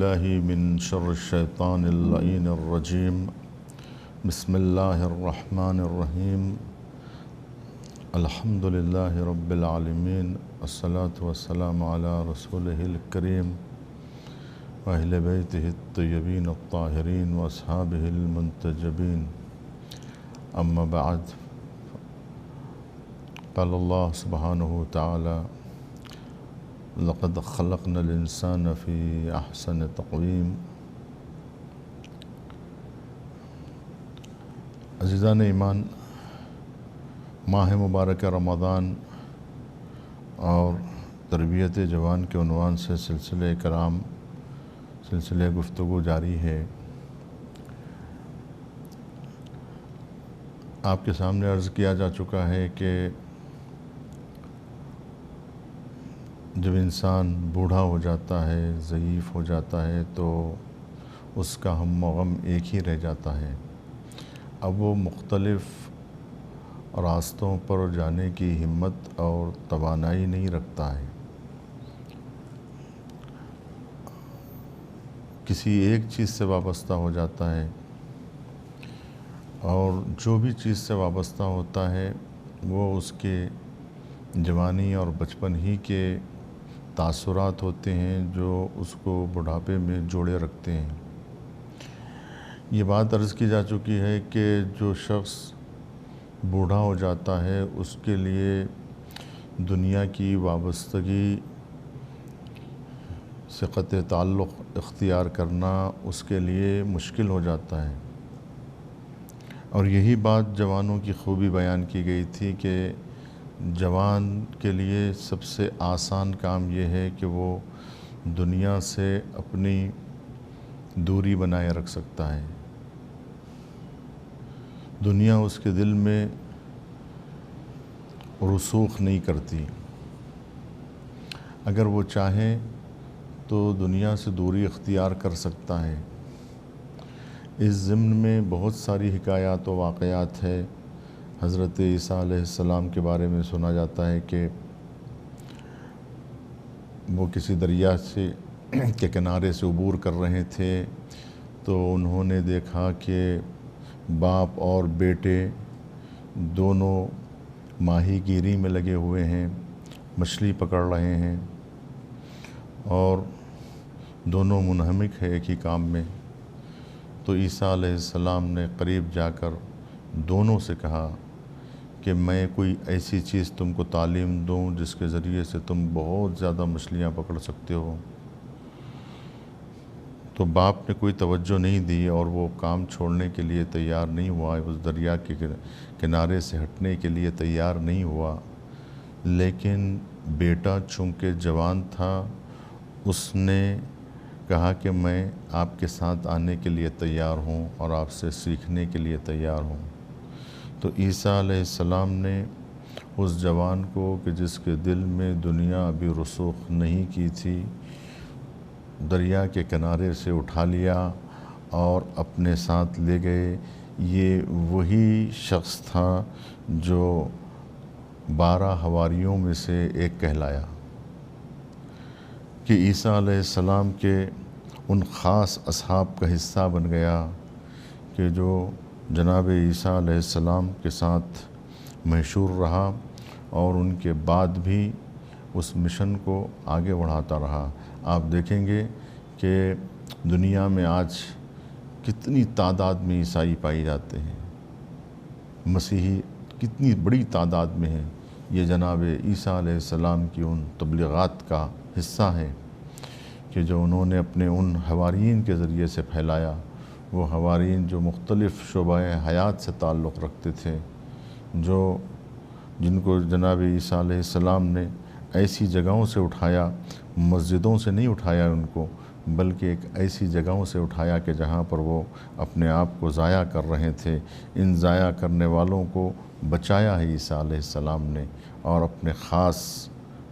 باللہ من شر الشیطان اللعین الرجیم بسم اللہ الرحمن الرحیم الحمد للہ رب العالمین الصلاة والسلام علی رسولہ الکریم واہل بیتہ الطیبین الطاہرین واصحابہ المنتجبین اما بعد قال اللہ سبحانہ وتعالی لقد خلقنا الانسان فی احسن تقویم۔ عزیزان ایمان، ماہ مبارک رمضان اور تربیت جوان کے عنوان سے سلسلہ گفتگو جاری ہے۔ آپ کے سامنے عرض کیا جا چکا ہے کہ جب انسان بوڑھا ہو جاتا ہے، ضعیف ہو جاتا ہے، تو اس کا ہم و غم ایک ہی رہ جاتا ہے۔ اب وہ مختلف راستوں پر جانے کی ہمت اور توانائی نہیں رکھتا ہے۔ کسی ایک چیز سے وابستہ ہو جاتا ہے، اور جو بھی چیز سے وابستہ ہوتا ہے وہ اس کے جوانی اور بچپن ہی کے تاثرات ہوتے ہیں جو اس کو بڑھاپے میں جوڑے رکھتے ہیں۔ یہ بات عرض کی جا چکی ہے کہ جو شخص بوڑھا ہو جاتا ہے اس کے لیے دنیا کی وابستگی سے قطع تعلق اختیار کرنا اس کے لیے مشکل ہو جاتا ہے۔ اور یہی بات جوانوں کی خوبی بیان کی گئی تھی کہ جوان کے لیے سب سے آسان کام یہ ہے کہ وہ دنیا سے اپنی دوری بنائے رکھ سکتا ہے۔ دنیا اس کے دل میں رسوخ نہیں کرتی۔ اگر وہ چاہے تو دنیا سے دوری اختیار کر سکتا ہے۔ اس ضمن میں بہت ساری حکایات و واقعات ہے۔ حضرت عیسیٰ علیہ السلام کے بارے میں سنا جاتا ہے کہ وہ کسی دریا کے کنارے سے عبور کر رہے تھے تو انہوں نے دیکھا کہ باپ اور بیٹے دونوں ماہی گیری میں لگے ہوئے ہیں، مچھلی پکڑ رہے ہیں، اور دونوں منہمک ہے ایک ہی کام میں۔ تو عیسیٰ علیہ السلام نے قریب جا کر دونوں سے کہا کہ میں کوئی ایسی چیز تم کو تعلیم دوں جس کے ذریعے سے تم بہت زیادہ مچھلیاں پکڑ سکتے ہو۔ تو باپ نے کوئی توجہ نہیں دی اور وہ کام چھوڑنے کے لیے تیار نہیں ہوا، اس دریا کے کنارے سے ہٹنے کے لیے تیار نہیں ہوا۔ لیکن بیٹا چونکہ جوان تھا، اس نے کہا کہ میں آپ کے ساتھ آنے کے لیے تیار ہوں اور آپ سے سیکھنے کے لیے تیار ہوں۔ تو عیسیٰ علیہ السلام نے اس جوان کو کہ جس کے دل میں دنیا ابھی رسوخ نہیں کی تھی، دریا کے کنارے سے اٹھا لیا اور اپنے ساتھ لے گئے۔ یہ وہی شخص تھا جو 12 حواریوں میں سے ایک کہلایا، کہ عیسیٰ علیہ السلام کے ان خاص اصحاب کا حصہ بن گیا کہ جو جناب عیسیٰ علیہ السلام کے ساتھ محشور رہا اور ان کے بعد بھی اس مشن کو آگے بڑھاتا رہا۔ آپ دیکھیں گے کہ دنیا میں آج کتنی تعداد میں عیسائی پائی جاتے ہیں، مسیحی کتنی بڑی تعداد میں ہیں۔ یہ جناب عیسیٰ علیہ السلام کی ان تبلیغات کا حصہ ہے کہ جو انہوں نے اپنے ان حواریین کے ذریعے سے پھیلایا۔ وہ حواریین جو مختلف شعبہ حیات سے تعلق رکھتے تھے، جن کو جناب عیسیٰ علیہ السلام نے ایسی جگہوں سے اٹھایا، مسجدوں سے نہیں اٹھایا ان کو، بلکہ ایک ایسی جگہوں سے اٹھایا کہ جہاں پر وہ اپنے آپ کو ضائع کر رہے تھے۔ ان ضائع کرنے والوں کو بچایا ہے عیسیٰ علیہ السلام نے، اور اپنے خاص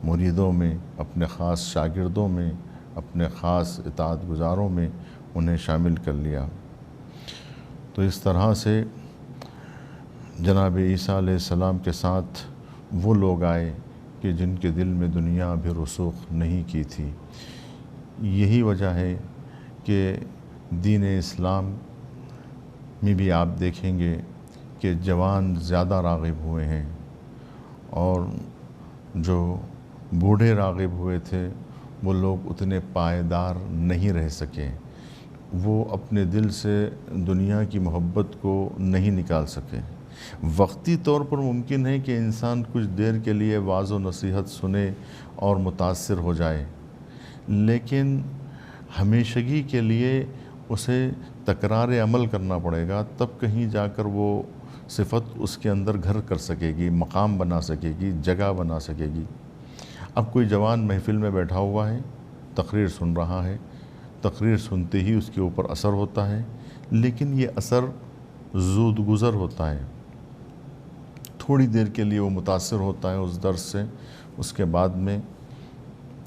مریدوں میں، اپنے خاص شاگردوں میں، اپنے خاص اطاعت گزاروں میں انہیں شامل کر لیا۔ تو اس طرح سے جناب عیسیٰ علیہ السلام کے ساتھ وہ لوگ آئے کہ جن کے دل میں دنیا بھی رسوخ نہیں کی تھی۔ یہی وجہ ہے کہ دین اسلام میں بھی آپ دیکھیں گے کہ جوان زیادہ راغب ہوئے ہیں اور جو بوڑھے راغب ہوئے تھے وہ لوگ اتنے پائیدار نہیں رہ سکے، وہ اپنے دل سے دنیا کی محبت کو نہیں نکال سکے۔ وقتی طور پر ممکن ہے کہ انسان کچھ دیر کے لیے واعظ و نصیحت سنے اور متاثر ہو جائے، لیکن ہمیشگی کے لیے اسے تکرار عمل کرنا پڑے گا، تب کہیں جا کر وہ صفت اس کے اندر گھر کر سکے گی، مقام بنا سکے گی، جگہ بنا سکے گی۔ اب کوئی جوان محفل میں بیٹھا ہوا ہے، تقریر سن رہا ہے، تقریر سنتے ہی اس کے اوپر اثر ہوتا ہے، لیکن یہ اثر زود گزر ہوتا ہے، تھوڑی دیر کے لیے وہ متاثر ہوتا ہے اس درس سے، اس کے بعد میں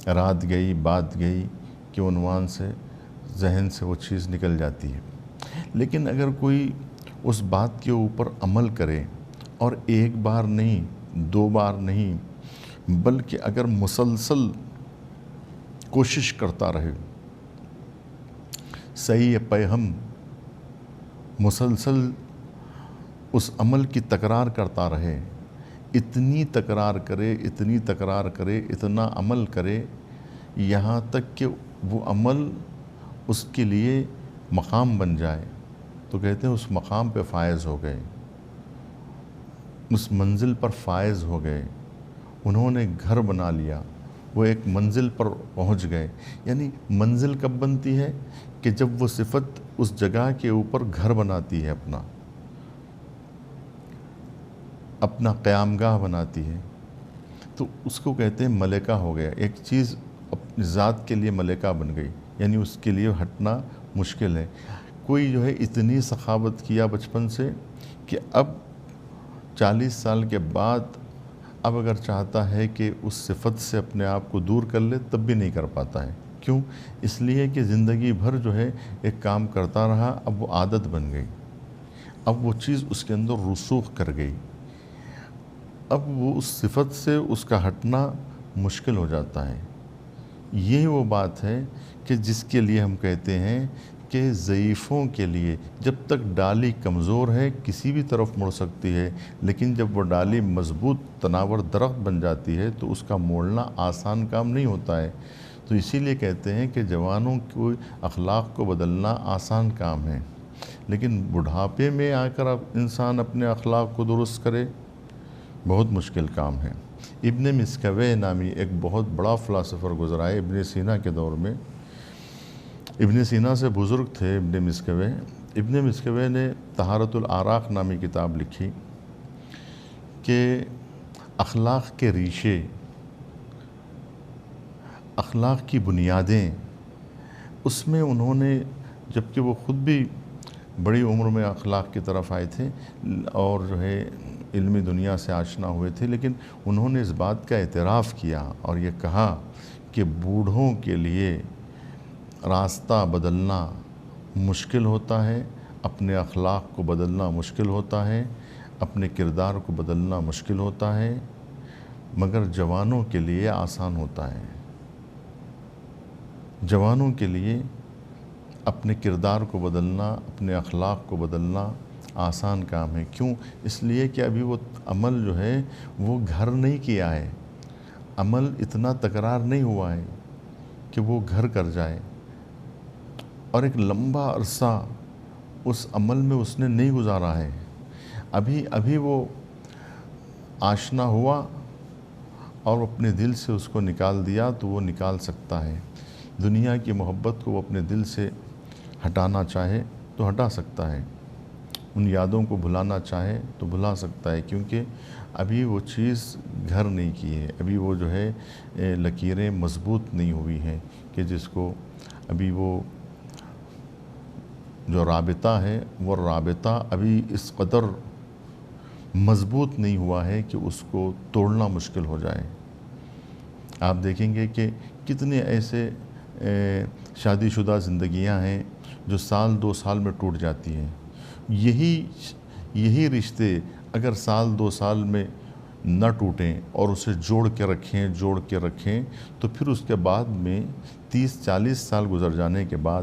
رات گئی بات گئی کے عنوان سے ذہن سے وہ چیز نکل جاتی ہے۔ لیکن اگر کوئی اس بات کے اوپر عمل کرے اور ایک بار نہیں، دو بار نہیں، بلکہ اگر مسلسل کوشش کرتا رہے، صحیح پیہم مسلسل اس عمل کی تکرار کرتا رہے، اتنی تکرار کرے، اتنی تکرار کرے، اتنا عمل کرے، یہاں تک کہ وہ عمل اس کے لیے مقام بن جائے، تو کہتے ہیں اس مقام پہ فائز ہو گئے، اس منزل پر فائز ہو گئے، انہوں نے گھر بنا لیا، وہ ایک منزل پر پہنچ گئے۔ یعنی منزل کب بنتی ہے کہ جب وہ صفت اس جگہ کے اوپر گھر بناتی ہے، اپنا قیام گاہ بناتی ہے، تو اس کو کہتے ہیں ملکہ ہو گیا، ایک چیز اپنی ذات کے لیے ملکہ بن گئی، یعنی اس کے لیے ہٹنا مشکل ہے۔ کوئی جو ہے اتنی سخاوت کیا بچپن سے کہ اب 40 سال کے بعد اب اگر چاہتا ہے کہ اس صفت سے اپنے آپ کو دور کر لے تب بھی نہیں کر پاتا ہے۔ کیوں؟ اس لیے کہ زندگی بھر جو ہے ایک کام کرتا رہا، اب وہ عادت بن گئی، اب وہ چیز اس کے اندر رسوخ کر گئی، اب وہ اس صفت سے اس کا ہٹنا مشکل ہو جاتا ہے۔ یہ وہ بات ہے کہ جس کے لیے ہم کہتے ہیں کہ ضعیفوں کے لیے جب تک ڈالی کمزور ہے کسی بھی طرف مڑ سکتی ہے، لیکن جب وہ ڈالی مضبوط تناور درخت بن جاتی ہے تو اس کا موڑنا آسان کام نہیں ہوتا ہے۔ تو اسی لیے کہتے ہیں کہ جوانوں کو اخلاق کو بدلنا آسان کام ہے، لیکن بڑھاپے میں آ کر انسان اپنے اخلاق کو درست کرے بہت مشکل کام ہے۔ ابن مسکوے نامی ایک بہت بڑا فلاسفر گزرا ہے ابن سینا کے دور میں۔ ابن سینا سے بزرگ تھے ابن مسکوے۔ ابن مسکوے نے طہارت الاراق نامی کتاب لکھی کہ اخلاق کے ریشے، اخلاق کی بنیادیں، اس میں انہوں نے، جبکہ وہ خود بھی بڑی عمر میں اخلاق کی طرف آئے تھے اور جو ہے علمی دنیا سے آشنا ہوئے تھے، لیکن انہوں نے اس بات کا اعتراف کیا اور یہ کہا کہ بوڑھوں کے لیے راستہ بدلنا مشکل ہوتا ہے، اپنے اخلاق کو بدلنا مشکل ہوتا ہے، اپنے کردار کو بدلنا مشکل ہوتا ہے، مگر جوانوں کے لیے آسان ہوتا ہے۔ جوانوں کے لیے اپنے کردار کو بدلنا، اپنے اخلاق کو بدلنا آسان کام ہے۔ کیوں؟ اس لیے کہ ابھی وہ عمل جو ہے وہ گھر نہیں کیا ہے، عمل اتنا تکرار نہیں ہوا ہے کہ وہ گھر کر جائے، اور ایک لمبا عرصہ اس عمل میں اس نے نہیں گزارا ہے، ابھی وہ آشنا ہوا اور اپنے دل سے اس کو نکال دیا تو وہ نکال سکتا ہے۔ دنیا کی محبت کو وہ اپنے دل سے ہٹانا چاہے تو ہٹا سکتا ہے، ان یادوں کو بھلانا چاہے تو بھلا سکتا ہے، کیونکہ ابھی وہ چیز گھر نہیں کی ہے، ابھی وہ جو ہے لکیریں مضبوط نہیں ہوئی ہیں کہ جس کو ابھی وہ جو رابطہ ہے وہ رابطہ ابھی اس قدر مضبوط نہیں ہوا ہے کہ اس کو توڑنا مشکل ہو جائے۔ آپ دیکھیں گے کہ کتنے ایسے شادی شدہ زندگیاں ہیں جو سال 2 سال میں ٹوٹ جاتی ہیں۔ یہی رشتے اگر سال 2 سال میں نہ ٹوٹیں اور اسے جوڑ کے رکھیں تو پھر اس کے بعد میں 30-40 سال گزر جانے کے بعد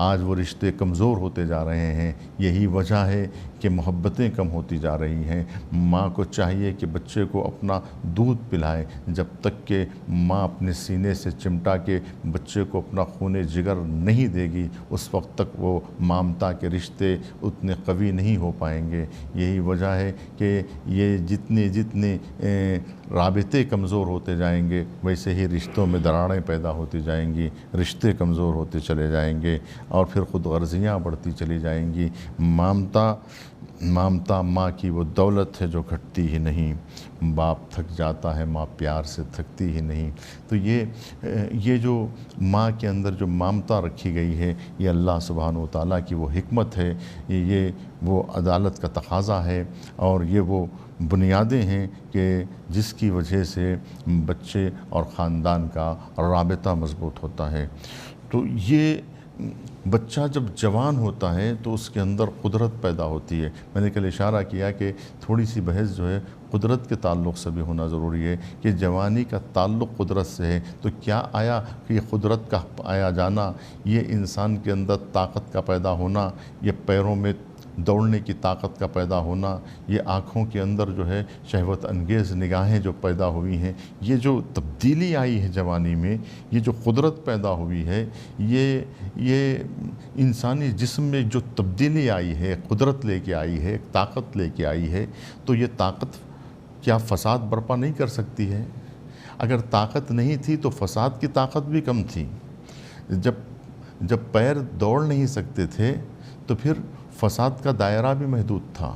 آج وہ رشتے کمزور ہوتے جا رہے ہیں۔ یہی وجہ ہے کہ محبتیں کم ہوتی جا رہی ہیں۔ ماں کو چاہیے کہ بچے کو اپنا دودھ پلائے، جب تک کہ ماں اپنے سینے سے چمٹا کے بچے کو اپنا خون جگر نہیں دے گی، اس وقت تک وہ مامتا کے رشتے اتنے قوی نہیں ہو پائیں گے۔ یہی وجہ ہے کہ یہ جتنے رابطے کمزور ہوتے جائیں گے، ویسے ہی رشتوں میں دراڑیں پیدا ہوتی جائیں گی، رشتے کمزور ہوتے چلے جائیں گے، اور پھر خود غرضیاں بڑھتی چلی جائیں گی۔ مامتا ماں کی وہ دولت ہے جو گھٹتی ہی نہیں۔ باپ تھک جاتا ہے، ماں پیار سے تھکتی ہی نہیں۔ تو یہ جو ماں کے اندر جو مامتا رکھی گئی ہے، یہ اللہ سبحانہ و تعالیٰ کی وہ حکمت ہے، یہ وہ عدالت کا تقاضا ہے، اور یہ وہ بنیادیں ہیں کہ جس کی وجہ سے بچے اور خاندان کا رابطہ مضبوط ہوتا ہے۔ تو یہ بچہ جب جوان ہوتا ہے تو اس کے اندر قدرت پیدا ہوتی ہے۔ میں نے کل اشارہ کیا کہ تھوڑی سی بحث جو ہے قدرت کے تعلق سے بھی ہونا ضروری ہے، کہ جوانی کا تعلق قدرت سے ہے، تو کیا آیا کہ یہ قدرت کا آیا جانا، یہ انسان کے اندر طاقت کا پیدا ہونا، یہ پیروں میں دوڑنے کی طاقت کا پیدا ہونا، یہ آنکھوں کے اندر جو ہے شہوت انگیز نگاہیں جو پیدا ہوئی ہیں، یہ جو تبدیلی آئی ہے جوانی میں، یہ جو قدرت پیدا ہوئی ہے، یہ انسانی جسم میں جو تبدیلی آئی ہے، قدرت لے کے آئی ہے، ایک طاقت لے کے آئی ہے، تو یہ طاقت کیا فساد برپا نہیں کر سکتی ہے؟ اگر طاقت نہیں تھی تو فساد کی طاقت بھی کم تھی۔ جب پیر دوڑ نہیں سکتے تھے تو پھر فساد کا دائرہ بھی محدود تھا،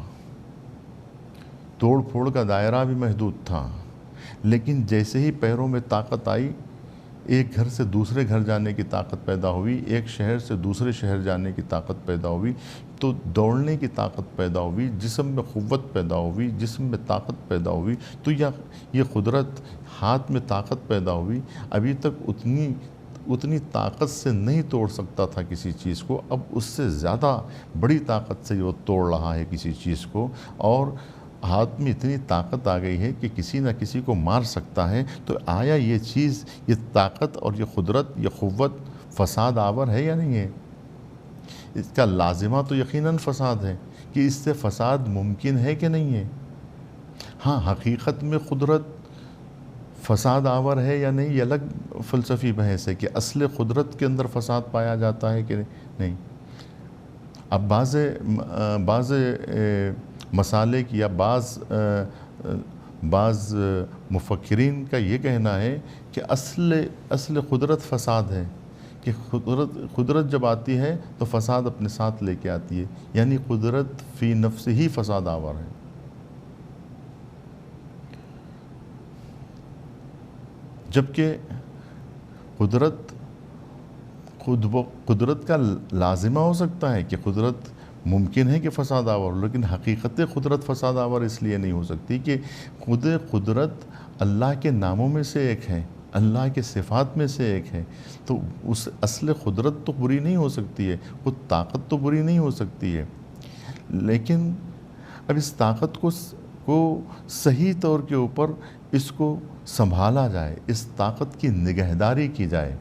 توڑ پھوڑ کا دائرہ بھی محدود تھا، لیکن جیسے ہی پیروں میں طاقت آئی، ایک گھر سے دوسرے گھر جانے کی طاقت پیدا ہوئی، ایک شہر سے دوسرے شہر جانے کی طاقت پیدا ہوئی، تو دوڑنے کی طاقت پیدا ہوئی، جسم میں قوت پیدا ہوئی، جسم میں طاقت پیدا ہوئی، تو یہ قدرت، ہاتھ میں طاقت پیدا ہوئی۔ ابھی تک اتنی طاقت سے نہیں توڑ سکتا تھا کسی چیز کو، اب اس سے زیادہ بڑی طاقت سے وہ توڑ رہا ہے کسی چیز کو، اور ہاتھ میں اتنی طاقت آ گئی ہے کہ کسی نہ کسی کو مار سکتا ہے۔ تو آیا یہ چیز، یہ طاقت اور یہ قدرت، یہ قوت فساد آور ہے یا نہیں ہے؟ اس کا لازمہ تو یقیناً فساد ہے، کہ اس سے فساد ممکن ہے کہ نہیں ہے؟ ہاں، حقیقت میں قدرت فساد آور ہے یا نہیں، یہ الگ فلسفی بحث ہے کہ اصل قدرت کے اندر فساد پایا جاتا ہے کہ نہیں۔ اب بعض مسالک یا بعض مفکرین کا یہ کہنا ہے کہ اصل قدرت فساد ہے، کہ قدرت جب آتی ہے تو فساد اپنے ساتھ لے کے آتی ہے، یعنی قدرت فی نفس ہی فساد آور ہے۔ جبکہ قدرت کا لازمہ ہو سکتا ہے کہ قدرت ممکن ہے کہ فساد آور، لیکن حقیقت قدرت فساد آور اس لیے نہیں ہو سکتی کہ قدرت اللہ کے ناموں میں سے ایک ہے، اللہ کے صفات میں سے ایک ہے، تو اس اصل قدرت تو بری نہیں ہو سکتی ہے، خود طاقت تو بری نہیں ہو سکتی ہے، لیکن اب اس طاقت کو صحیح طور کے اوپر اس کو سنبھالا جائے، اس طاقت کی نگہداری کی جائے۔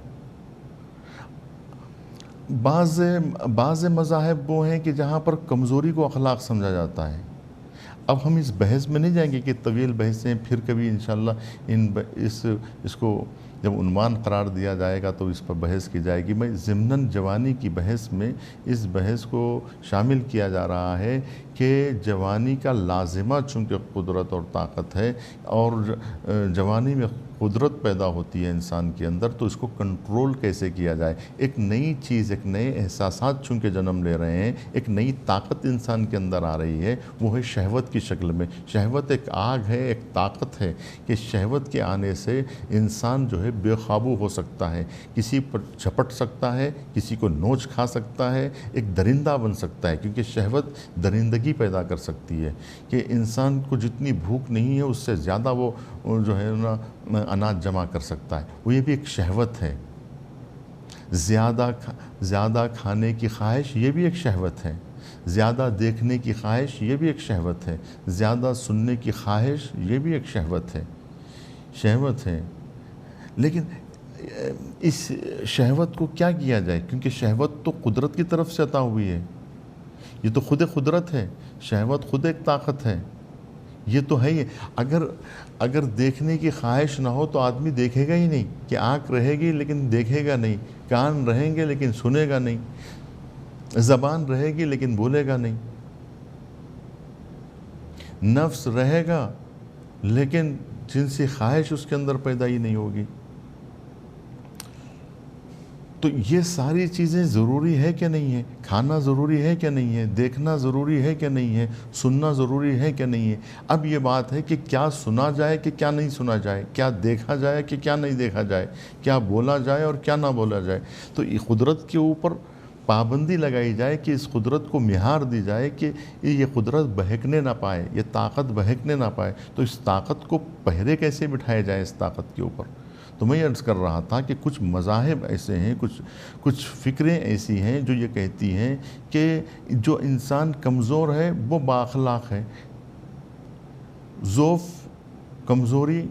بعض مذاہب وہ ہیں کہ جہاں پر کمزوری کو اخلاق سمجھا جاتا ہے۔ اب ہم اس بحث میں نہیں جائیں گے کہ طویل بحثیں، پھر کبھی انشاءاللہ اس کو جب عنوان قرار دیا جائے گا تو اس پر بحث کی جائے گی۔ میں ضمناً جوانی کی بحث میں اس بحث کو شامل کیا جا رہا ہے کہ جوانی کا لازمہ چونکہ قدرت اور طاقت ہے، اور جوانی میں قدرت پیدا ہوتی ہے انسان کے اندر، تو اس کو کنٹرول کیسے کیا جائے۔ ایک نئی چیز، ایک نئے احساسات چونکہ جنم لے رہے ہیں، ایک نئی طاقت انسان کے اندر آ رہی ہے، وہ ہے شہوت کی شکل میں۔ شہوت ایک آگ ہے، ایک طاقت ہے کہ شہوت کے آنے سے انسان جو ہے بے قابو ہو سکتا ہے، کسی پر جھپٹ سکتا ہے، کسی کو نوچ کھا سکتا ہے، ایک درندہ بن سکتا ہے، کیونکہ شہوت درندگی پیدا کر سکتی ہے کہ انسان کو جتنی بھوک نہیں ہے اس سے زیادہ وہ جو ہے نا اناج جمع کر سکتا ہے، وہ یہ بھی ایک شہوت ہے۔ زیادہ کھانے کی خواہش، یہ بھی ایک شہوت ہے۔ زیادہ دیکھنے کی خواہش، یہ بھی ایک شہوت ہے۔ زیادہ سننے کی خواہش، یہ بھی ایک شہوت ہے۔ لیکن اس شہوت کو کیا کیا جائے، کیونکہ شہوت تو قدرت کی طرف سے عطا ہوئی ہے، یہ تو خود قدرت ہے، شہوت خود ایک طاقت ہے، یہ تو ہے ہی۔ اگر دیکھنے کی خواہش نہ ہو تو آدمی دیکھے گا ہی نہیں، کہ آنکھ رہے گی لیکن دیکھے گا نہیں، کان رہیں گے لیکن سنے گا نہیں، زبان رہے گی لیکن بولے گا نہیں، نفس رہے گا لیکن جنسی خواہش اس کے اندر پیدا ہی نہیں ہوگی۔ تو یہ ساری چیزیں ضروری ہے کہ نہیں ہے؟ کھانا ضروری ہے کہ نہیں ہے؟ دیکھنا ضروری ہے کہ نہیں ہے؟ سننا ضروری ہے کہ نہیں ہے؟ اب یہ بات ہے کہ کیا سنا جائے کہ کیا نہیں سنا جائے، کیا دیکھا جائے کہ کیا نہیں دیکھا جائے، کیا بولا جائے اور کیا نہ بولا جائے۔ تو یہ قدرت کے اوپر پابندی لگائی جائے کہ اس قدرت کو مہار دی جائے کہ یہ قدرت بہکنے نہ پائے، یہ طاقت بہکنے نہ پائے۔ تو اس طاقت کو پہرے کیسے بٹھائے جائے اس طاقت کے اوپر؟ تو میں عرض کر رہا تھا کہ کچھ مذاہب ایسے ہیں، کچھ فکریں ایسی ہیں جو یہ کہتی ہیں کہ جو انسان کمزور ہے وہ بااخلاق ہے۔ ضعف، کمزوری،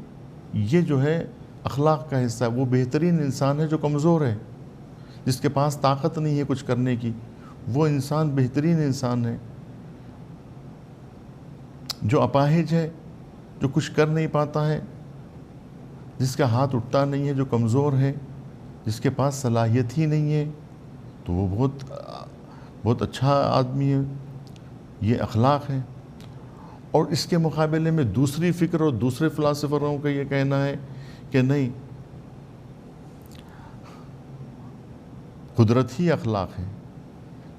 یہ جو ہے اخلاق کا حصہ ہے۔ وہ بہترین انسان ہے جو کمزور ہے، جس کے پاس طاقت نہیں ہے کچھ کرنے کی، وہ انسان بہترین انسان ہے۔ جو اپاہج ہے، جو کچھ کر نہیں پاتا ہے، جس کا ہاتھ اٹھتا نہیں ہے، جو کمزور ہے، جس کے پاس صلاحیت ہی نہیں ہے، تو وہ بہت اچھا آدمی ہے۔ یہ اخلاق ہے۔ اور اس کے مقابلے میں دوسری فکر اور دوسرے فلاسفروں کا یہ کہنا ہے کہ نہیں، قدرت ہی اخلاق ہے۔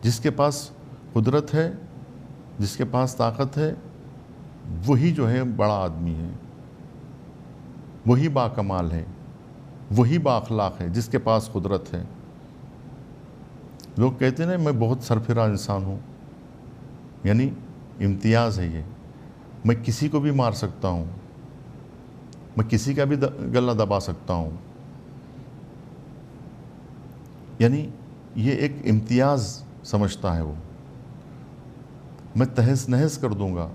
جس کے پاس قدرت ہے، جس کے پاس طاقت ہے، وہی جو ہے بڑا آدمی ہے، وہی با کمال ہے، وہی با اخلاق ہے جس کے پاس قدرت ہے۔ لوگ کہتے ہیں میں بہت سرفراز انسان ہوں، یعنی امتیاز ہے یہ، میں کسی کو بھی مار سکتا ہوں، میں کسی کا بھی گلا دبا سکتا ہوں، یعنی یہ ایک امتیاز سمجھتا ہے وہ۔ میں تہس نہس کر دوں گا،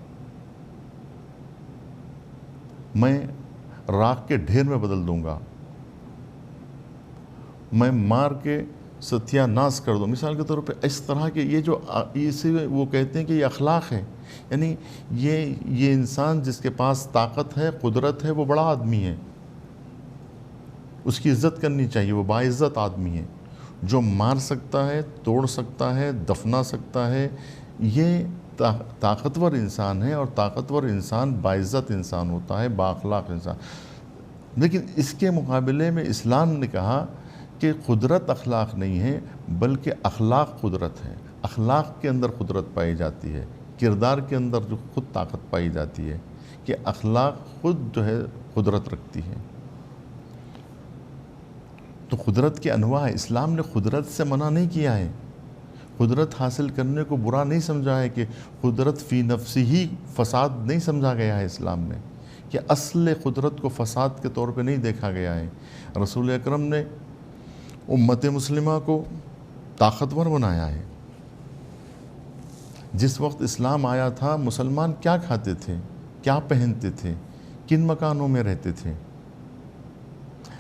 میں راکھ کے ڈھیر میں بدل دوں گا، میں مار کے ستیہ ناس کر دوں، مثال کے طور پہ اس طرح کے یہ جو اسے وہ کہتے ہیں کہ یہ اخلاق ہے، یعنی یہ انسان جس کے پاس طاقت ہے، قدرت ہے، وہ بڑا آدمی ہے، اس کی عزت کرنی چاہیے، وہ باعزت آدمی ہے۔ جو مار سکتا ہے، توڑ سکتا ہے، دفنا سکتا ہے، یہ طاقتور انسان ہے، اور طاقتور انسان باعزت انسان ہوتا ہے، با اخلاق انسان۔ لیکن اس کے مقابلے میں اسلام نے کہا کہ قدرت اخلاق نہیں ہے، بلکہ اخلاق قدرت ہے۔ اخلاق کے اندر قدرت پائی جاتی ہے، کردار کے اندر جو خود طاقت پائی جاتی ہے، کہ اخلاق خود جو ہے قدرت رکھتی ہے۔ تو قدرت کے انواع، اسلام نے قدرت سے منع نہیں کیا ہے، قدرت حاصل کرنے کو برا نہیں سمجھا ہے، کہ قدرت فی نفسی ہی فساد نہیں سمجھا گیا ہے اسلام میں، کہ اصل قدرت کو فساد کے طور پہ نہیں دیکھا گیا ہے۔ رسول اکرم نے امت مسلمہ کو طاقتور بنایا ہے۔ جس وقت اسلام آیا تھا، مسلمان کیا کھاتے تھے، کیا پہنتے تھے، کن مکانوں میں رہتے تھے،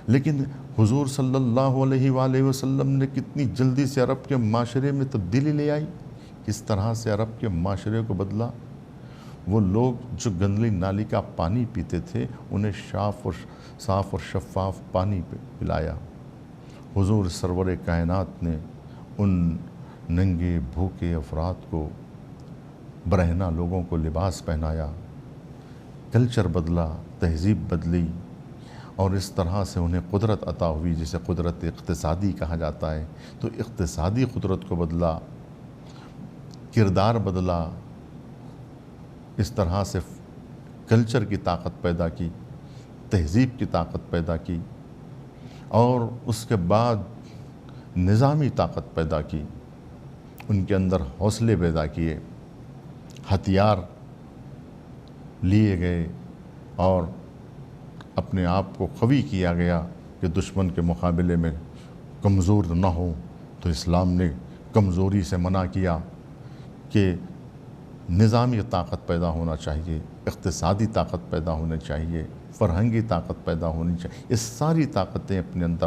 لیکن حضور صلی اللہ علیہ وآلہ وسلم نے کتنی جلدی سے عرب کے معاشرے میں تبدیلی لے آئی، کس طرح سے عرب کے معاشرے کو بدلا۔ وہ لوگ جو گندلی نالی کا پانی پیتے تھے، انہیں صاف اور شفاف پانی پلایا۔ حضور سرور کائنات نے ان ننگے بھوکے افراد کو، برہنہ لوگوں کو لباس پہنایا، کلچر بدلا، تہذیب بدلی، اور اس طرح سے انہیں قدرت عطا ہوئی، جسے قدرت اقتصادی کہا جاتا ہے۔ تو اقتصادی قدرت کو بدلا، کردار بدلا، اس طرح سے کلچر کی طاقت پیدا کی، تہذیب کی طاقت پیدا کی، اور اس کے بعد نظامی طاقت پیدا کی، ان کے اندر حوصلے پیدا کیے، ہتھیار لیے گئے، اور اپنے آپ کو قوی کیا گیا کہ دشمن کے مقابلے میں کمزور نہ ہو۔ تو اسلام نے کمزوری سے منع کیا، کہ نظامی طاقت پیدا ہونا چاہیے، اقتصادی طاقت پیدا ہونی چاہیے، فرہنگی طاقت پیدا ہونی چاہیے۔ یہ ساری طاقتیں اپنے اندر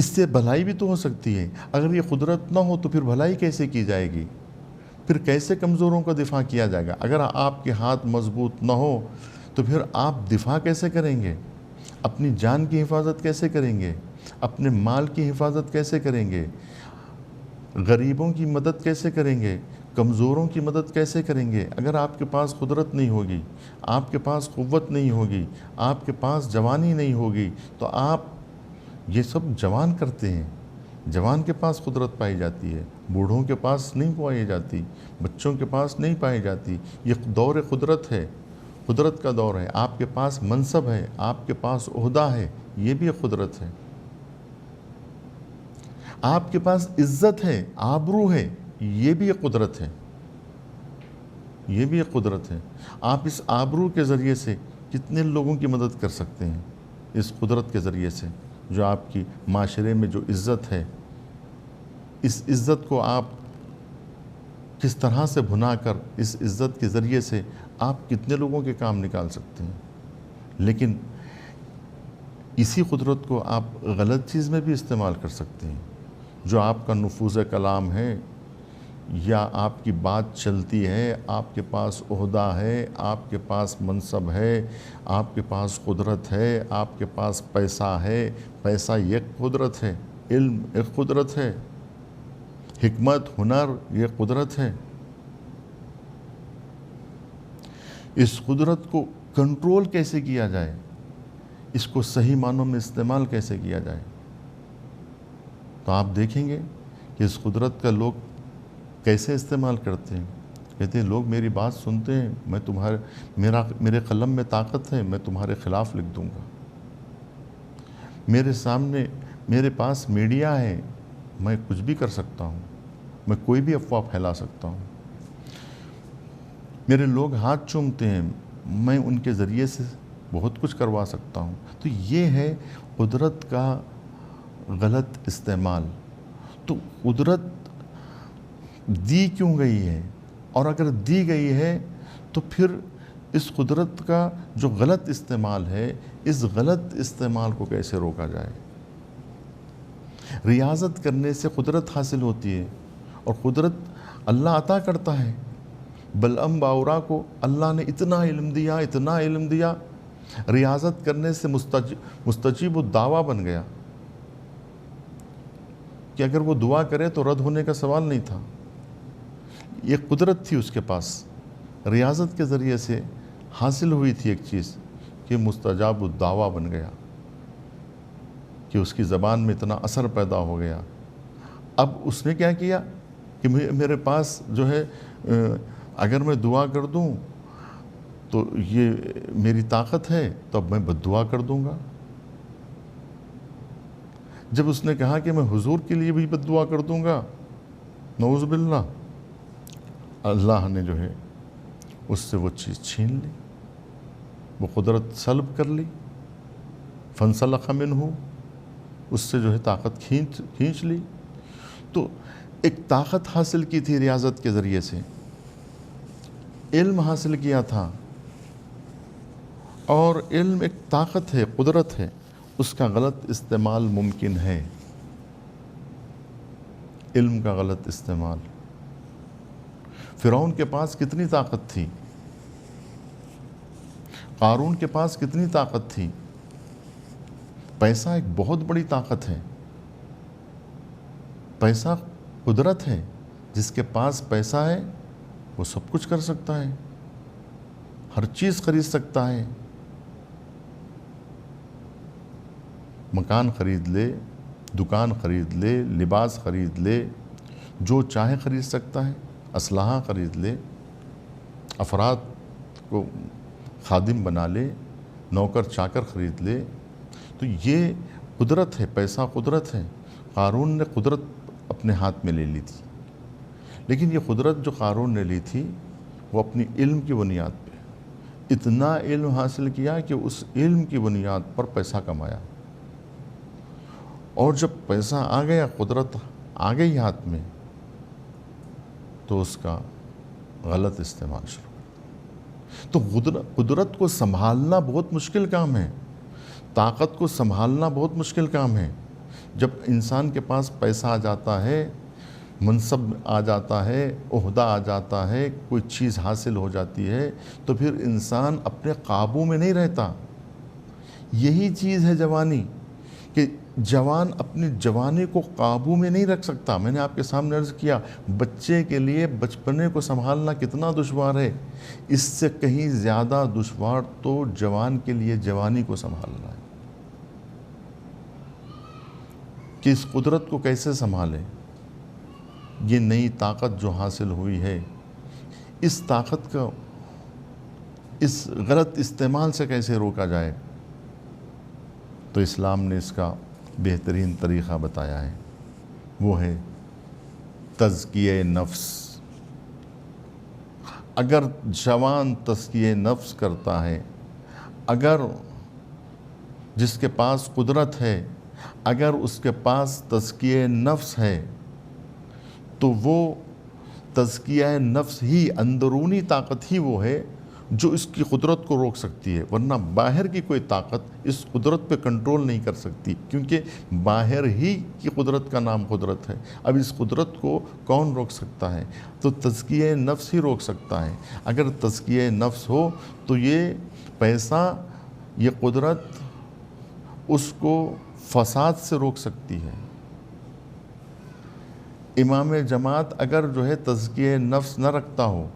اس سے بھلائی بھی تو ہو سکتی ہے۔ اگر یہ قدرت نہ ہو تو پھر بھلائی کیسے کی جائے گی؟ پھر کیسے کمزوروں کا دفاع کیا جائے گا؟ اگر آپ کے ہاتھ مضبوط نہ ہو تو پھر آپ دفاع کیسے کریں گے؟ اپنی جان کی حفاظت کیسے کریں گے؟ اپنے مال کی حفاظت کیسے کریں گے؟ غریبوں کی مدد کیسے کریں گے؟ کمزوروں کی مدد کیسے کریں گے؟ اگر آپ کے پاس قدرت نہیں ہوگی، آپ کے پاس قوت نہیں ہوگی، آپ کے پاس جوانی نہیں ہوگی، تو آپ یہ سب جوان کرتے ہیں۔ جوان کے پاس قدرت پائی جاتی ہے، بوڑھوں کے پاس نہیں پائی جاتی، بچوں کے پاس نہیں پائی جاتی۔ یہ دور قدرت ہے، قدرت کا دور ہے۔ آپ کے پاس منصب ہے، آپ کے پاس عہدہ ہے، یہ بھی قدرت ہے۔ آپ کے پاس عزت ہے، آبرو ہے، یہ بھی ایک قدرت ہے، یہ بھی ایک قدرت ہے۔ آپ اس آبرو کے ذریعے سے کتنے لوگوں کی مدد کر سکتے ہیں؟ اس قدرت کے ذریعے سے جو آپ کی معاشرے میں جو عزت ہے، اس عزت کو آپ کس طرح سے بھنا کر اس عزت کے ذریعے سے آپ کتنے لوگوں کے کام نکال سکتے ہیں۔ لیکن اسی قدرت کو آپ غلط چیز میں بھی استعمال کر سکتے ہیں۔ جو آپ کا نفوذ کلام ہے، یا آپ کی بات چلتی ہے، آپ کے پاس عہدہ ہے، آپ کے پاس منصب ہے، آپ کے پاس قدرت ہے، آپ کے پاس پیسہ ہے۔ پیسہ ایک قدرت ہے، علم ایک قدرت ہے، حکمت، ہنر یہ قدرت ہے۔ اس قدرت کو کنٹرول کیسے کیا جائے؟ اس کو صحیح معنوں میں استعمال کیسے کیا جائے؟ تو آپ دیکھیں گے کہ اس قدرت کا لوگ کیسے استعمال کرتے ہیں۔ کہتے ہیں لوگ میری بات سنتے ہیں، میں میرے قلم میں طاقت ہے، میں تمہارے خلاف لکھ دوں گا۔ میرے سامنے میرے پاس میڈیا ہے، میں کچھ بھی کر سکتا ہوں، میں کوئی بھی افواہ پھیلا سکتا ہوں۔ میرے لوگ ہاتھ چومتے ہیں، میں ان کے ذریعے سے بہت کچھ کروا سکتا ہوں۔ تو یہ ہے قدرت کا غلط استعمال۔ تو قدرت دی کیوں گئی ہے؟ اور اگر دی گئی ہے تو پھر اس قدرت کا جو غلط استعمال ہے، اس غلط استعمال کو کیسے روکا جائے؟ ریاضت کرنے سے قدرت حاصل ہوتی ہے، اور قدرت اللہ عطا کرتا ہے۔ بلعم باورا کو اللہ نے اتنا علم دیا، ریاضت کرنے سے مستجیب الدعویٰ بن گیا کہ اگر وہ دعا کرے تو رد ہونے کا سوال نہیں تھا۔ یہ قدرت تھی اس کے پاس، ریاضت کے ذریعے سے حاصل ہوئی تھی ایک چیز کہ مستجاب الدعویٰ بن گیا، کہ اس کی زبان میں اتنا اثر پیدا ہو گیا۔ اب اس نے کیا کیا کہ میرے پاس جو ہے اگر میں دعا کر دوں تو یہ میری طاقت ہے، تو اب میں بد دعا کر دوں گا۔ جب اس نے کہا کہ میں حضور کے لیے بھی بد دعا کر دوں گا، نعوذ باللہ، اللہ نے جو ہے اس سے وہ چیز چھین لی، وہ قدرت سلب کر لی، فانسلخ منہ، اس سے جو ہے طاقت کھینچ لی۔ تو ایک طاقت حاصل کی تھی ریاضت کے ذریعے سے، علم حاصل کیا تھا، اور علم ایک طاقت ہے، قدرت ہے، اس کا غلط استعمال ممکن ہے۔ علم کا غلط استعمال۔ فرعون کے پاس کتنی طاقت تھی، قارون کے پاس کتنی طاقت تھی۔ پیسہ ایک بہت بڑی طاقت ہے، پیسہ قدرت ہے۔ جس کے پاس پیسہ ہے وہ سب کچھ کر سکتا ہے، ہر چیز خرید سکتا ہے، مکان خرید لے، دکان خرید لے، لباس خرید لے، جو چاہے خرید سکتا ہے، اسلحہ خرید لے، افراد کو خادم بنا لے، نوکر چاکر خرید لے۔ تو یہ قدرت ہے، پیسہ قدرت ہے۔ قارون نے قدرت اپنے ہاتھ میں لے لی تھی، لیکن یہ قدرت جو قارون نے لی تھی وہ اپنی علم کی بنیاد پہ اتنا علم حاصل کیا کہ اس علم کی بنیاد پر پیسہ کمایا، اور جب پیسہ آ گیا، قدرت آ گئی ہاتھ میں، تو اس کا غلط استعمال شروع کر۔ تو قدرت کو سنبھالنا بہت مشکل کام ہے، طاقت کو سنبھالنا بہت مشکل کام ہے۔ جب انسان کے پاس پیسہ آ جاتا ہے، منصب آ جاتا ہے، عہدہ آ جاتا ہے، کوئی چیز حاصل ہو جاتی ہے، تو پھر انسان اپنے قابو میں نہیں رہتا۔ یہی چیز ہے جوانی، کہ جوان اپنی جوانی کو قابو میں نہیں رکھ سکتا۔ میں نے آپ کے سامنے عرض کیا، بچے کے لیے بچپنے کو سنبھالنا کتنا دشوار ہے، اس سے کہیں زیادہ دشوار تو جوان کے لیے جوانی کو سنبھالنا ہے، کہ اس قدرت کو کیسے سنبھالیں۔ یہ نئی طاقت جو حاصل ہوئی ہے، اس طاقت کا اس غلط استعمال سے کیسے روکا جائے، تو اسلام نے اس کا بہترین طریقہ بتایا ہے، وہ ہے تزکیہ نفس۔ اگر جوان تزکیہ نفس کرتا ہے، اگر جس کے پاس قدرت ہے، اگر اس کے پاس تزکیہ نفس ہے، تو وہ تزکیہ نفس ہی، اندرونی طاقت ہی وہ ہے جو اس کی قدرت کو روک سکتی ہے، ورنہ باہر کی کوئی طاقت اس قدرت پہ کنٹرول نہیں کر سکتی، کیونکہ باہر ہی کی قدرت کا نام قدرت ہے۔ اب اس قدرت کو کون روک سکتا ہے؟ تو تزکیہ نفس ہی روک سکتا ہے۔ اگر تزکیہ نفس ہو تو یہ پیسہ، یہ قدرت اس کو فساد سے روک سکتی ہے۔ امام جماعت اگر جو ہے تزکیہ نفس نہ رکھتا ہو،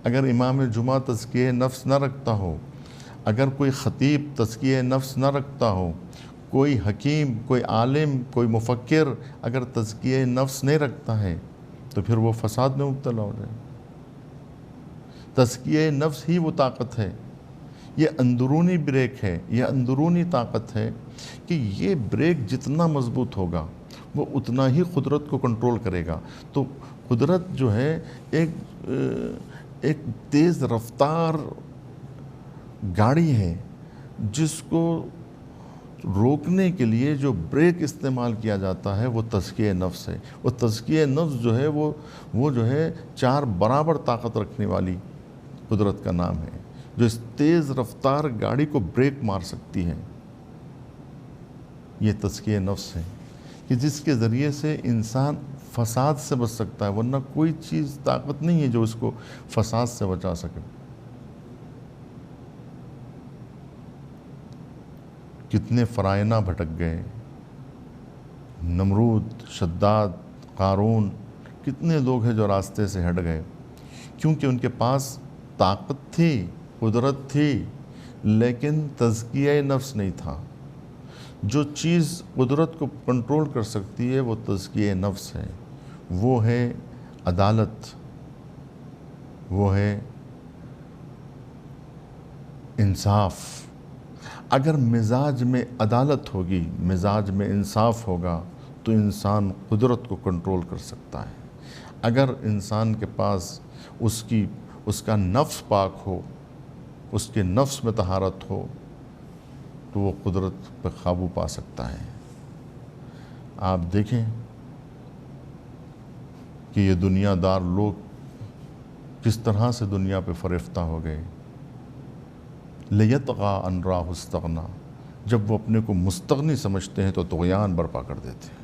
اگر امام جمعہ تزکیہ نفس نہ رکھتا ہو، اگر کوئی خطیب تزکیہ نفس نہ رکھتا ہو، کوئی حکیم، کوئی عالم، کوئی مفکر اگر تزکیہ نفس نہیں رکھتا ہے، تو پھر وہ فساد میں مبتلا ہو جائے۔ تزکیہ نفس ہی وہ طاقت ہے، یہ اندرونی بریک ہے، یہ اندرونی طاقت ہے کہ یہ بریک جتنا مضبوط ہوگا وہ اتنا ہی قدرت کو کنٹرول کرے گا۔ تو قدرت جو ہے ایک تیز رفتار گاڑی ہے، جس کو روکنے کے لیے جو بریک استعمال کیا جاتا ہے وہ تزکیہ نفس ہے۔ وہ تزکیہ نفس جو ہے وہ جو ہے 4 برابر طاقت رکھنے والی قدرت کا نام ہے، جو اس تیز رفتار گاڑی کو بریک مار سکتی ہے۔ یہ تزکیہ نفس ہے کہ جس کے ذریعے سے انسان فساد سے بچ سکتا ہے، ورنہ کوئی چیز، طاقت نہیں ہے جو اس کو فساد سے بچا سکے۔ کتنے فرائض بھٹک گئے، نمرود، شداد، قارون، کتنے لوگ ہیں جو راستے سے ہٹ گئے، کیونکہ ان کے پاس طاقت تھی، قدرت تھی، لیکن تزکیہ نفس نہیں تھا۔ جو چیز قدرت کو کنٹرول کر سکتی ہے وہ تزکیہ نفس ہے، وہ ہے عدالت، وہ ہے انصاف۔ اگر مزاج میں عدالت ہوگی، مزاج میں انصاف ہوگا، تو انسان قدرت کو کنٹرول کر سکتا ہے۔ اگر انسان کے پاس اس کا نفس پاک ہو، اس کے نفس میں طہارت ہو، تو وہ قدرت پہ قابو پا سکتا ہے۔ آپ دیکھیں کہ یہ دنیا دار لوگ کس طرح سے دنیا پہ فریفتہ ہو گئے۔ لَيَطْغَىٰ أَن رَآهُ اسْتَغْنَىٰ، جب وہ اپنے کو مستغنی سمجھتے ہیں تو طغیان برپا کر دیتے ہیں۔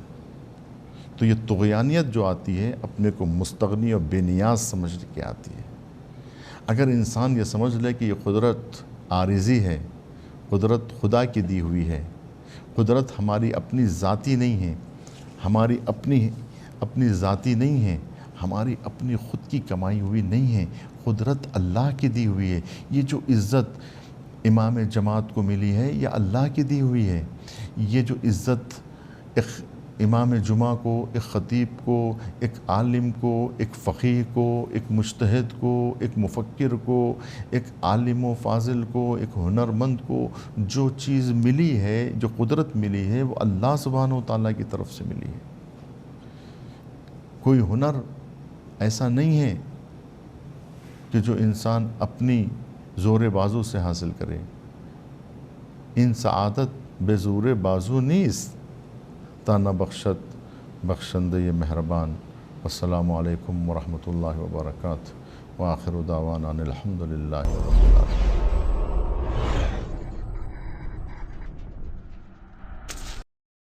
تو یہ طغیانیت جو آتی ہے، اپنے کو مستغنی اور بے نیاز سمجھ کے آتی ہے۔ اگر انسان یہ سمجھ لے کہ یہ قدرت عارضی ہے، قدرت خدا کی دی ہوئی ہے، قدرت ہماری اپنی ذاتی نہیں ہے، ہماری اپنی ذاتی نہیں ہے، ہماری اپنی خود کی کمائی ہوئی نہیں ہے، قدرت اللہ کی دی ہوئی ہے۔ یہ جو عزت امام جماعت کو ملی ہے، یہ اللہ کی دی ہوئی ہے۔ یہ جو عزت ایک امام جمعہ کو، ایک خطیب کو، ایک عالم کو، ایک فقیہ کو، ایک مجتہد کو، ایک مفکر کو، ایک عالم و فاضل کو، ایک ہنرمند کو جو چیز ملی ہے، جو قدرت ملی ہے، وہ اللہ سبحانہ و تعالیٰ کی طرف سے ملی ہے۔ کوئی ہنر ایسا نہیں ہے کہ جو انسان اپنی زور بازو سے حاصل کرے۔ ان سعادت بے زور بازو نیست، تانا بخشت بخشندہ مہربان۔ السلام علیکم ورحمۃ اللہ وبرکاتہ، وآخر دعوانا الحمد للہ رب العالمین۔